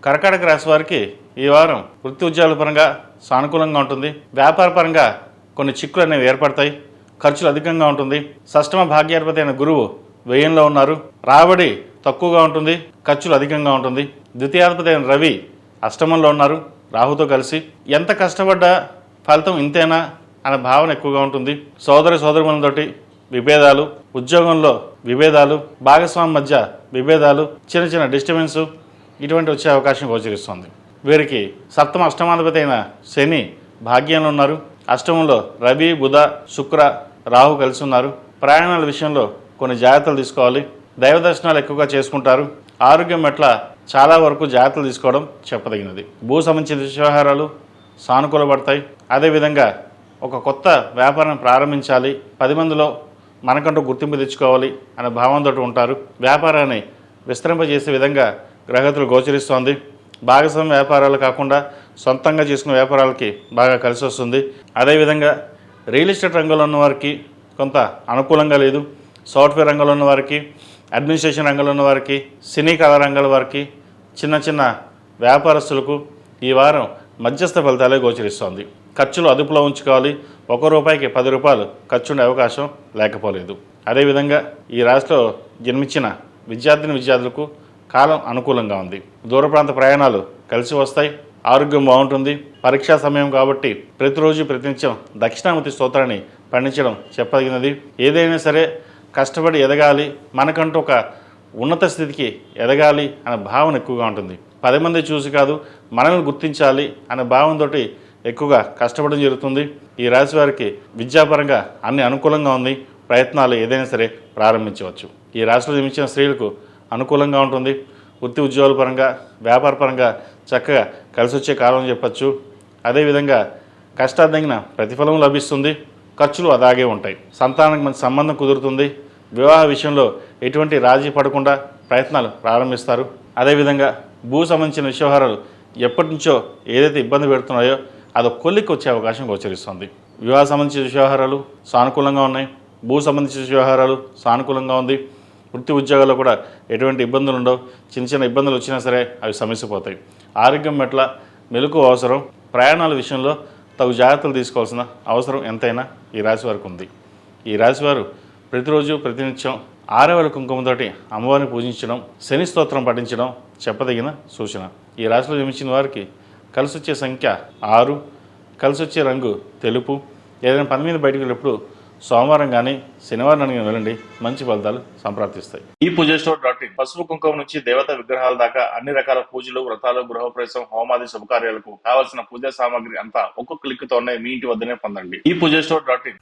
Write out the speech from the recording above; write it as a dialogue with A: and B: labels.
A: కర్కాటక రాశి వారికి ఈ వారం వృత్తి ఉద్యోగాల పరంగా సానుకూలంగా ఉంటుంది. వ్యాపార పరంగా కొన్ని చిక్కులు అనేవి ఏర్పడతాయి. ఖర్చులు అధికంగా ఉంటుంది. షష్టమ భాగ్యాధిపతి అయిన గురువు వ్యయంలో ఉన్నారు. రాబడి తక్కువగా ఉంటుంది, ఖర్చులు అధికంగా ఉంటుంది. ద్వితీయాధిపతి అయిన రవి అష్టమంలో ఉన్నారు రాహుతో కలిసి. ఎంత కష్టపడ్డా ఫలితం ఇంతేనా అనే భావన ఎక్కువగా ఉంటుంది. సోదరులతోటి విభేదాలు, ఉద్యోగంలో విభేదాలు, భాగస్వామి మధ్య విభేదాలు, చిన్న చిన్న డిస్టర్బెన్స్ ఇటువంటి వచ్చే అవకాశం గోచరిస్తుంది. వీరికి సప్తమ అష్టమాధిపతి అయిన శని భాగ్యంలో ఉన్నారు. అష్టమంలో రవి, బుధ, శుక్ర, రాహు కలిసి ఉన్నారు. ప్రయాణాల విషయంలో కొన్ని జాగ్రత్తలు తీసుకోవాలి. దైవ దర్శనాలు ఎక్కువగా చేసుకుంటారు. ఆరోగ్యం పట్ల చాలా వరకు జాగ్రత్తలు తీసుకోవడం చెప్పదగినది. భూ సంబంధించిన వ్యవహారాలు సానుకూలపడతాయి. అదేవిధంగా ఒక కొత్త వ్యాపారం ప్రారంభించాలి, 10 మందిలో మనకంటూ గుర్తింపు తెచ్చుకోవాలి అనే భావంతో ఉంటారు. వ్యాపారాన్ని విస్తరింపజేసే విధంగా గ్రహగతులు గోచరిస్తోంది. భాగస్వామ్య వ్యాపారాలు కాకుండా సొంతంగా చేసుకునే వ్యాపారాలకి బాగా కలిసి వస్తుంది. అదేవిధంగా రియల్ ఎస్టేట్ రంగంలో ఉన్న వారికి కొంత అనుకూలంగా లేదు. సాఫ్ట్వేర్ రంగంలో ఉన్న వారికి, అడ్మినిస్ట్రేషన్ రంగంలో ఉన్న వారికి, సినీ కళా రంగాల వారికి, చిన్న చిన్న వ్యాపారస్తులకు ఈ వారం మధ్యస్థ ఫలితాలే గోచరిస్తోంది. ఖర్చులు అదుపులో ఉంచుకోవాలి. 1 రూపాయికి 10 రూపాయలు ఖర్చు ఉండే అవకాశం లేకపోలేదు. అదేవిధంగా ఈ రాశిలో జన్మించిన విద్యార్థులకు కాలం అనుకూలంగా ఉంది. దూర ప్రాంత ప్రయాణాలు కలిసి వస్తాయి. ఆరోగ్యం బాగుంటుంది. పరీక్షా సమయం కాబట్టి ప్రతిరోజు ప్రతినిత్యం దక్షిణామూర్తి స్తోత్రాన్ని పండించడం చెప్పదగినది. ఏదైనా సరే కష్టపడి ఎదగాలి, మనకంటూ ఒక ఉన్నత స్థితికి ఎదగాలి అనే భావన ఎక్కువగా ఉంటుంది. 10 మంది చూసి కాదు, మనల్ని గుర్తించాలి అనే భావంతో ఎక్కువగా కష్టపడడం జరుగుతుంది. ఈ రాశి వారికి విద్యాపరంగా అన్ని అనుకూలంగా ఉంది. ప్రయత్నాలు ఏదైనా సరే ప్రారంభించవచ్చు. ఈ రాశిలో జన్మించిన స్త్రీలకు అనుకూలంగా ఉంటుంది. వృత్తి ఉద్యోగాల పరంగా, వ్యాపార పరంగా చక్కగా కలిసి వచ్చే కాలం చెప్పచ్చు. అదేవిధంగా కష్టార్థంగిన ప్రతిఫలం లభిస్తుంది. ఖర్చులు అలాగే ఉంటాయి. సంతానానికి మంచి సంబంధం కుదురుతుంది. వివాహ విషయంలో ఎటువంటి రాజీ పడకుండా ప్రయత్నాలు ప్రారంభిస్తారు. అదేవిధంగా భూ సంబంధించిన వ్యవహారాలు ఎప్పటి నుంచో ఏదైతే ఇబ్బంది పెడుతున్నాయో అది కొలిక్కి వచ్చే అవకాశం గోచరిస్తుంది. వివాహ సంబంధించిన వ్యవహారాలు సానుకూలంగా ఉన్నాయి. భూ సంబంధించిన వ్యవహారాలు సానుకూలంగా ఉంది. వృత్తి ఉద్యోగాల్లో కూడా ఎటువంటి ఇబ్బందులు ఉండవు. చిన్న చిన్న ఇబ్బందులు వచ్చినా సరే అవి సమస్యపోతాయి. ఆరోగ్యం పట్ల మెలకు అవసరం. ప్రయాణాల విషయంలో తగు జాగ్రత్తలు తీసుకోవాల్సిన అవసరం ఎంతైనా ఈ రాశి వారికి ఉంది. ఈ రాశి వారు ప్రతిరోజు ప్రతినిత్యం 6 కుంకుమతోటి అమ్మవారిని పూజించడం, శని స్తోత్రం పఠించడం చెప్పదగిన సూచన. ఈ రాశిలో జన్మించిన వారికి కలిసి వచ్చే సంఖ్య 6, కలిసి వచ్చే రంగు తెలుపు. ఏదైనా పని మీద బయటకు వెళ్ళినప్పుడు సోమవారం కానీ శనివారం కానీ వెళ్ళండి, మంచి ఫలితాలు సంప్రాప్తిస్తాయి. ఈ పూజస్టోర్.in పసుపు కుంకుమ నుంచి దేవతా విగ్రహాల దాకా అన్ని రకాల పూజలు, వ్రతాలు, గృహప్రవేశం, హోమాది శుభకార్యాలకు కావలసిన పూజా సామాగ్రి అంతా ఒక్కొక్క క్లిక్ తోనే మీ ఇంటి వద్దనే పొందండి. ఈ పూజస్టోర్.in